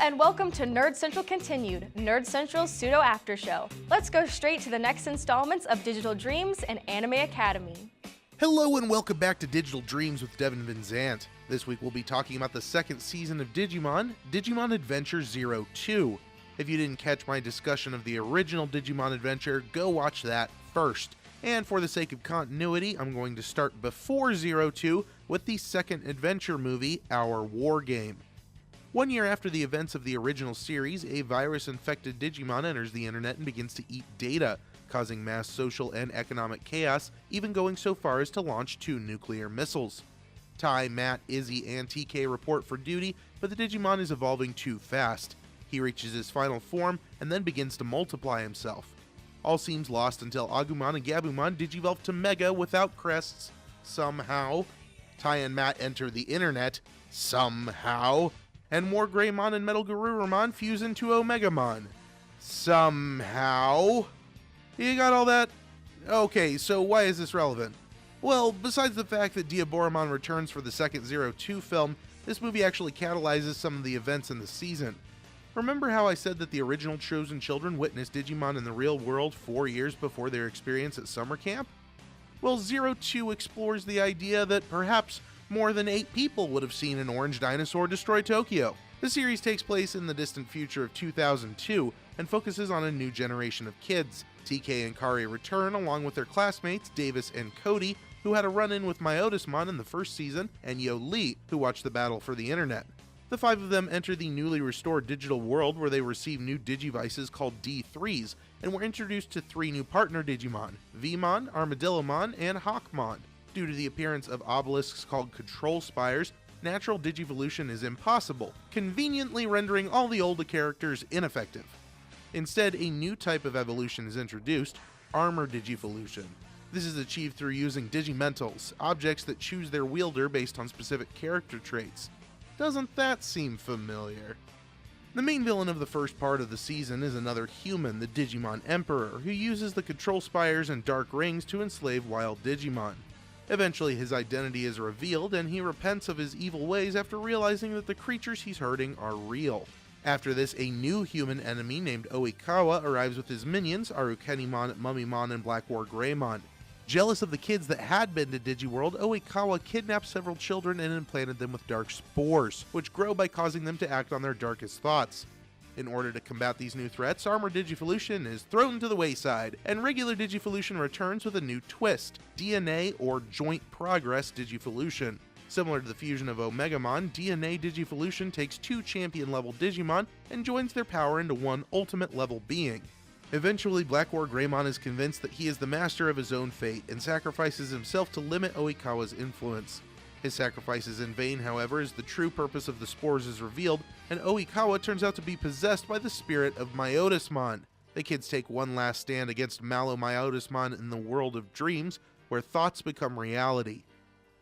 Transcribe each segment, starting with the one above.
and welcome to Nerd Central Continued, Nerd Central's pseudo after show. Let's go straight to the next installments of Digital Dreams and Anime Academy. Hello and welcome back to Digital Dreams with Devin Van Zant. This week we'll be talking about the second season of Digimon, Digimon Adventure 02. If you didn't catch my discussion of the original Digimon Adventure, go watch that first. And for the sake of continuity, I'm going to start before 02 with the second adventure movie, Our War Game. 1 year after the events of the original series, a virus-infected Digimon enters the internet and begins to eat data, causing mass social and economic chaos, even going so far as to launch 2 nuclear missiles. Tai, Matt, Izzy, and TK report for duty, but the Digimon is evolving too fast. He reaches his final form and then begins to multiply himself. All seems lost until Agumon and Gabumon digivolve to Mega without crests, somehow. Tai and Matt enter the internet, somehow. And more Greymon and Metal Garurumon fuse into Omegamon. Somehow. You got all that? Okay, so why is this relevant? Well, besides the fact that Diaboromon returns for the second 02 film, this movie actually catalyzes some of the events in the season. Remember how I said that the original Chosen Children witnessed Digimon in the real world 4 years before their experience at summer camp? Well, 02 explores the idea that perhaps more than 8 people would have seen an orange dinosaur destroy Tokyo. The series takes place in the distant future of 2002 and focuses on a new generation of kids. TK and Kari return along with their classmates Davis and Cody, who had a run-in with Myotismon in the first season, and Yo Lee, who watched the battle for the internet. The 5 of them enter the newly restored digital world where they receive new Digivices called D3s, and were introduced to 3 new partner Digimon, Vmon, Armadillomon, and Hawkmon. Due to the appearance of obelisks called Control Spires, natural Digivolution is impossible, conveniently rendering all the older characters ineffective. Instead, a new type of evolution is introduced, Armor Digivolution. This is achieved through using Digimentals, objects that choose their wielder based on specific character traits. Doesn't that seem familiar? The main villain of the first part of the season is another human, the Digimon Emperor, who uses the Control Spires and Dark Rings to enslave wild Digimon. Eventually his identity is revealed and he repents of his evil ways after realizing that the creatures he's hurting are real. After this, a new human enemy named Oikawa arrives with his minions, Arukenimon, Mummymon, and Black War Greymon. Jealous of the kids that had been to Digiworld, Oikawa kidnapped several children and implanted them with dark spores, which grow by causing them to act on their darkest thoughts. In order to combat these new threats, Armor Digivolution is thrown to the wayside, and regular Digivolution returns with a new twist, DNA or Joint Progress Digivolution. Similar to the fusion of Omegamon, DNA Digivolution takes 2 champion-level Digimon and joins their power into one ultimate-level being. Eventually, Black War Greymon is convinced that he is the master of his own fate and sacrifices himself to limit Oikawa's influence. His sacrifice is in vain, however, as the true purpose of the spores is revealed, and Oikawa turns out to be possessed by the spirit of Myotismon. The kids take one last stand against Malo Myotismon in the world of dreams, where thoughts become reality.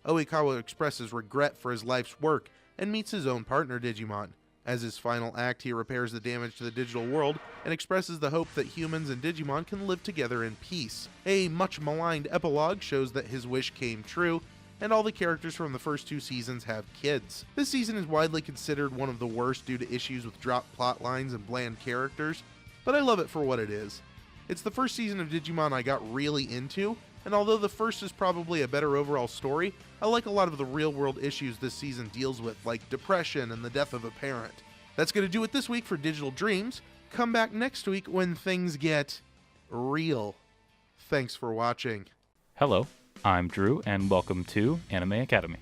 Oikawa expresses regret for his life's work, and meets his own partner Digimon. As his final act, he repairs the damage to the digital world, and expresses the hope that humans and Digimon can live together in peace. A much maligned epilogue shows that his wish came true, and all the characters from the first 2 seasons have kids. This season is widely considered one of the worst due to issues with dropped plot lines and bland characters, but I love it for what it is. It's the first season of Digimon I got really into, and although the first is probably a better overall story, I like a lot of the real-world issues this season deals with, like depression and the death of a parent. That's going to do it this week for Digital Dreams. Come back next week when things get real. Thanks for watching. Hello, I'm Drew, and welcome to Anime Academy.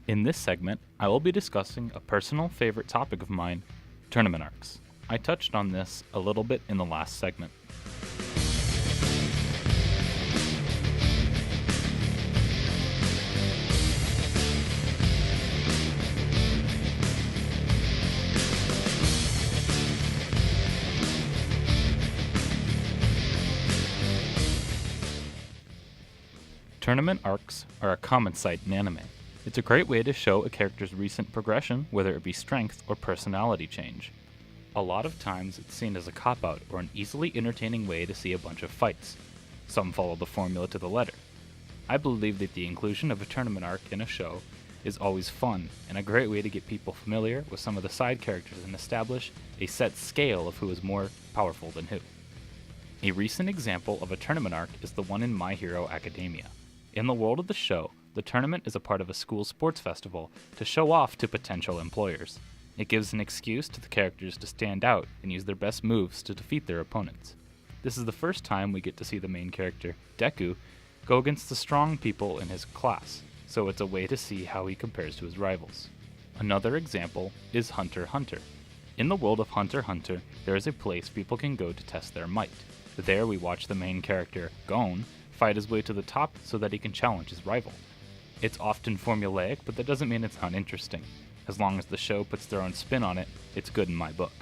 In this segment, I will be discussing a personal favorite topic of mine, tournament arcs. I touched on this a little bit in the last segment. Tournament arcs are a common sight in anime. It's a great way to show a character's recent progression, whether it be strength or personality change. A lot of times it's seen as a cop-out or an easily entertaining way to see a bunch of fights. Some follow the formula to the letter. I believe that the inclusion of a tournament arc in a show is always fun and a great way to get people familiar with some of the side characters and establish a set scale of who is more powerful than who. A recent example of a tournament arc is the one in My Hero Academia. In the world of the show, the tournament is a part of a school sports festival to show off to potential employers. It gives an excuse to the characters to stand out and use their best moves to defeat their opponents. This is the first time we get to see the main character, Deku, go against the strong people in his class, so it's a way to see how he compares to his rivals. Another example is Hunter x Hunter. In the world of Hunter x Hunter, there is a place people can go to test their might. There we watch the main character, Gon, fight his way to the top so that he can challenge his rival. It's often formulaic, but that doesn't mean it's not interesting. As long as the show puts their own spin on it, it's good in my book.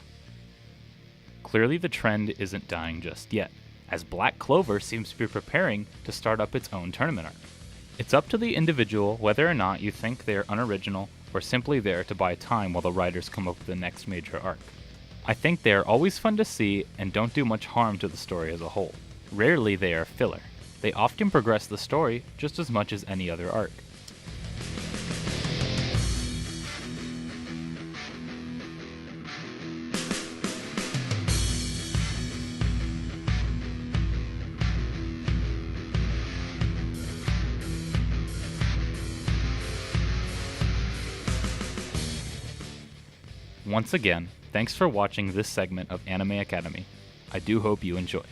Clearly the trend isn't dying just yet, as Black Clover seems to be preparing to start up its own tournament arc. It's up to the individual whether or not you think they are unoriginal or simply there to buy time while the writers come up with the next major arc. I think they are always fun to see and don't do much harm to the story as a whole. Rarely they are filler. They often progress the story just as much as any other arc. Once again, thanks for watching this segment of Anime Academy. I do hope you enjoyed.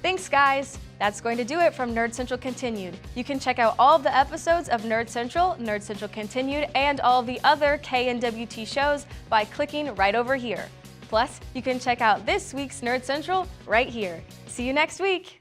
Thanks, guys! That's going to do it from Nerd Central Continued. You can check out all of the episodes of Nerd Central Continued, and all of the other KNWT shows by clicking right over here. Plus, you can check out this week's Nerd Central right here. See you next week!